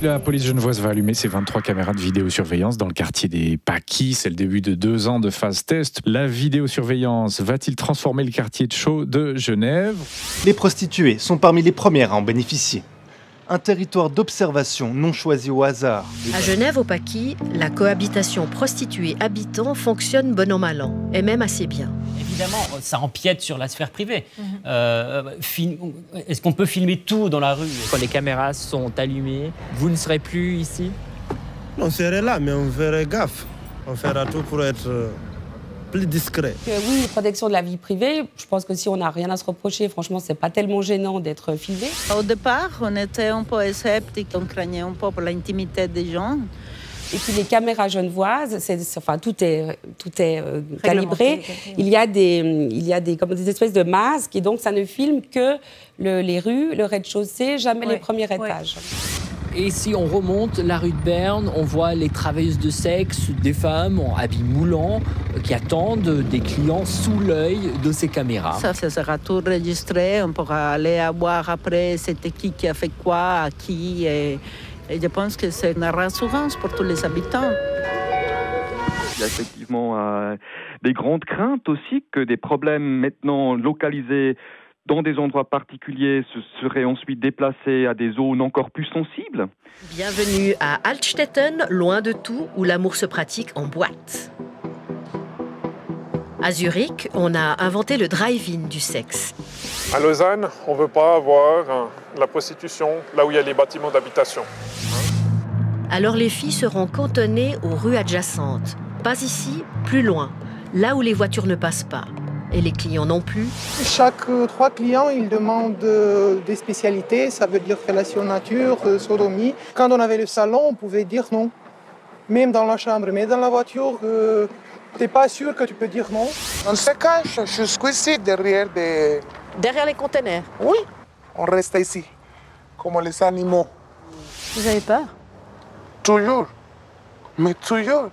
La police genevoise va allumer ses 23 caméras de vidéosurveillance dans le quartier des Paquis. C'est le début de 2 ans de phase test. La vidéosurveillance va-t-il transformer le quartier de Chaux de Genève? Les prostituées sont parmi les premières à en bénéficier. Un territoire d'observation non choisi au hasard. À Genève, au Paquis, la cohabitation prostituée-habitant fonctionne bon an mal an, et même assez bien. Évidemment, ça empiète sur la sphère privée. Est-ce qu'on peut filmer tout dans la rue? Quand les caméras sont allumées, vous ne serez plus ici? On serait là, mais on ferait gaffe. On fera tout pour être plus discret. Oui, protection de la vie privée. Je pense que si on n'a rien à se reprocher, franchement, c'est pas tellement gênant d'être filmé. Au départ, on était un peu sceptique, on craignait un peu pour l'intimité des gens. Et puis les caméras genevoises, tout est calibré. Il y a des espèces de masques et donc ça ne filme que les rues, le rez-de-chaussée, jamais les premiers étages. Et si on remonte la rue de Berne, on voit les travailleuses de sexe, des femmes en habits moulants qui attendent des clients sous l'œil de ces caméras. Ça sera tout enregistré, on pourra aller voir après c'était qui a fait quoi, à qui. Et je pense que c'est une rassurance pour tous les habitants. Il y a effectivement des grandes craintes aussi que des problèmes maintenant localisés dans des endroits particuliers seraient ensuite déplacés à des zones encore plus sensibles. Bienvenue à Altstetten, loin de tout, où l'amour se pratique en boîte. À Zurich, on a inventé le drive-in du sexe. À Lausanne, on ne veut pas avoir la prostitution là où il y a les bâtiments d'habitation. Alors les filles seront cantonnées aux rues adjacentes. Pas ici, plus loin, là où les voitures ne passent pas. Et les clients non plus. Chaque 3 clients, ils demandent des spécialités, ça veut dire relation nature, sodomie. Quand on avait le salon, on pouvait dire non, même dans la chambre. Mais dans la voiture, t'es pas sûr que tu peux dire non. On se cache jusqu'ici derrière des... Derrière les conteneurs? Oui, on reste ici, comme les animaux. Vous avez peur? Toujours, mais toujours.